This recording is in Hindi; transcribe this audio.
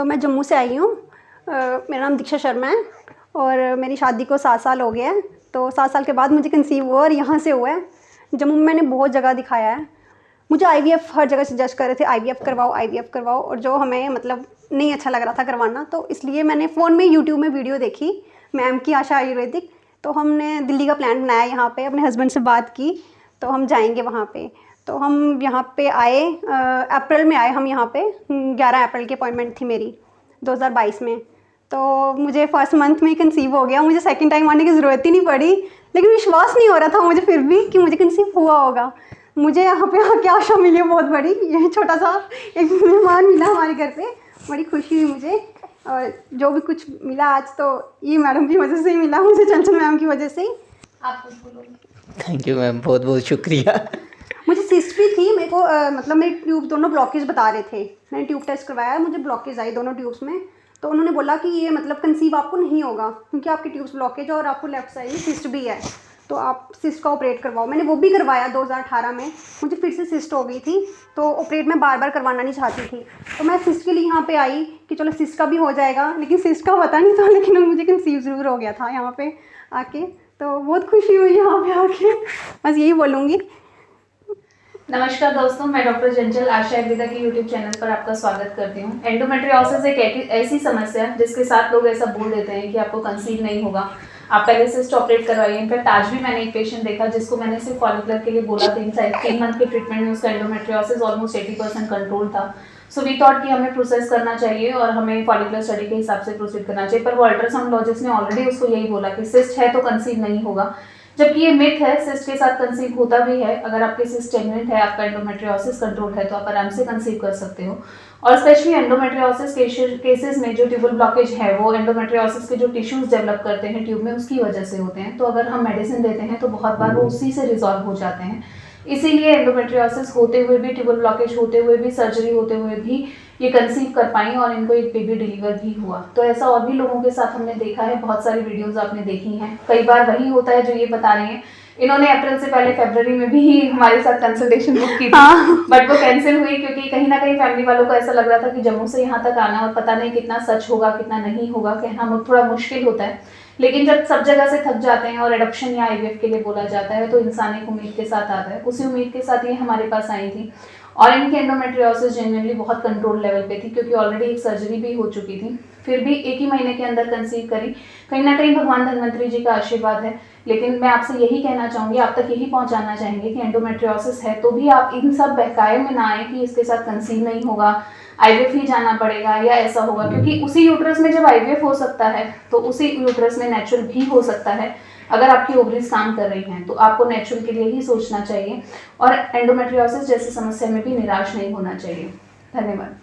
मैं जम्मू से आई हूँ। मेरा नाम दीक्षा शर्मा है और मेरी शादी को 7 साल हो गए हैं। तो 7 साल के बाद मुझे कंसीव हुआ और यहाँ से हुआ है। जम्मू में मैंने बहुत जगह दिखाया है। मुझे IVF हर जगह सजेस्ट कर रहे थे, IVF करवाओ, IVF करवाओ, और जो हमें मतलब नहीं अच्छा लग रहा था करवाना, तो इसलिए मैंने फ़ोन में यूट्यूब में वीडियो देखी मैम की, आशा आयुर्वेदिक। तो हमने दिल्ली का प्लान बनाया यहाँ पे, अपने हस्बैंड से बात की तो हम जाएंगे वहाँ पे। तो हम यहाँ पे आए, अप्रैल में आए हम यहाँ पे। 11 अप्रैल की अपॉइंटमेंट थी मेरी 2022 में। तो मुझे फर्स्ट मंथ में कंसीव हो गया। मुझे सेकंड टाइम आने की ज़रूरत ही नहीं पड़ी, लेकिन विश्वास नहीं हो रहा था मुझे फिर भी कि मुझे कंसीव हुआ होगा। मुझे यहाँ पे आके आशा मिली है बहुत बड़ी। ये छोटा सा एक मेहमान मिला हमारे घर पे, बड़ी खुशी हुई मुझे। और जो भी कुछ मिला आज, तो ये मैडम की वजह से ही मिला मुझे, चंचल मैम की वजह से ही। आप कुछ बोलो। थैंक यू मैम, बहुत बहुत शुक्रिया। मुझे सिस्ट भी थी, मेरे को मतलब मेरी ट्यूब दोनों ब्लॉकेज बता रहे थे। मैंने ट्यूब टेस्ट करवाया, मुझे ब्लॉकेज आई दोनों ट्यूब्स में। तो उन्होंने बोला कि ये मतलब कंसीव आपको नहीं होगा, क्योंकि आपकी ट्यूब्स ब्लॉकेज है और आपको लेफ्ट साइड में सिस्ट भी है, तो आप सिस्ट का ऑपरेट करवाओ। मैंने वो भी करवाया 2018 में। मुझे फिर से सिस्ट हो गई थी, तो ऑपरेट मैं बार बार करवाना नहीं चाहती थी। तो मैं सिस्ट के लिए यहाँ पे आई कि चलो सिस्ट का भी हो जाएगा, लेकिन सिस्ट का पता नहीं था, लेकिन मुझे कंसीव ज़रूर हो गया था यहाँ पे आके। तो बहुत खुशी हुई यहाँ पे आके, बस यही बोलूँगी। नमस्कार दोस्तों, मैं डॉक्टर चंचल आशा आयुर्वेदिक के यूट्यूब चैनल पर आपका स्वागत करती हूँ। एंडोमेट्रियोसिस एक ऐसी समस्या है जिसके साथ लोग ऐसा बोल देते हैं कि आपको कंसीव नहीं होगा, आप पहले सिस्ट ऑपरेट करवाइए। इनफैक्ट आज भी मैंने एक पेशेंट देखा जिसको मैंने सिर्फ फॉलिकुलर के लिए बोला, 3 मंथ के ट्रीटमेंट में उसका एंडोमेट्रियोसिस ऑलमोस्ट 80% कंट्रोल था। सो वी थॉट कि हमें प्रोसेस करना चाहिए और हमें फॉलिकुलर स्टडी के हिसाब से प्रोसीड करना चाहिए। पर वो अल्ट्रासाउंडोलॉजिस्ट ने ऑलरेडी उसको यही बोला कि सिस्ट है तो कंसीव नहीं होगा, जबकि ये मिथ है। सिस्ट के साथ कंसीव होता भी है। अगर आपके सिस्ट जेन्युइन है, आपका एंडोमेट्रियोसिस कंट्रोल है, तो आप आराम से कंसीव कर सकते हो। और स्पेशली एंडोमेट्रियोसिस केसेस में जो ट्यूबल ब्लॉकेज है, वो एंडोमेट्रियोसिस के जो टिश्यूज डेवलप करते हैं ट्यूब में, उसकी वजह से होते हैं। तो अगर हम मेडिसिन देते हैं तो बहुत बार वो उसी से रिजॉल्व हो जाते हैं। इसीलिए एंडोमेट्रियोसिस होते हुए भी, ट्यूबल ब्लॉकेज होते हुए भी, सर्जरी होते हुए भी ये कंसीव कर पाई और इनको एक बेबी डिलीवर भी हुआ। तो ऐसा और भी लोगों के साथ हमने देखा है, बहुत सारी वीडियोस आपने देखी हैं। कई बार वही होता है जो ये बता रही हैं। इन्होंने अप्रैल से पहले फरवरी में भी हमारे साथ कंसल्टेशन बुक की थी, बट वो कैंसिल हुई क्योंकि कहीं ना कहीं फैमिली वालों को ऐसा लग रहा था कि जम्मू से यहाँ तक आना और पता नहीं कितना सच होगा कितना नहीं होगा, कहना थोड़ा मुश्किल होता है। लेकिन जब सब जगह से थक जाते हैं और एडॉप्शन या IVF के लिए बोला जाता है, तो इंसान एक उम्मीद के साथ आता है। उसी उम्मीद के साथ ये हमारे पास आई थी और इनकी एंडोमेट्रियोसिस जेन्युइनली बहुत कंट्रोल लेवल पे थी, क्योंकि ऑलरेडी एक सर्जरी भी हो चुकी थी। फिर भी 1 ही महीने के अंदर कंसीव करी। कहीं ना कहीं भगवान धन्वंतरी जी का आशीर्वाद है। लेकिन मैं आपसे यही कहना चाहूँगी, आप तक यही पहुँचाना चाहेंगे कि एंडोमेट्रियोसिस है तो भी आप इन सब बहकाए में ना आए कि इसके साथ कंसीव नहीं होगा, IVF ही जाना पड़ेगा या ऐसा होगा, क्योंकि उसी यूट्रस में जब IVF हो सकता है तो उसी यूट्रस में नेचुरल भी हो सकता है। अगर आपकी ओवरीज काम कर रही हैं तो आपको नेचुरल के लिए ही सोचना चाहिए और एंडोमेट्रियोसिस जैसी समस्या में भी निराश नहीं होना चाहिए। धन्यवाद।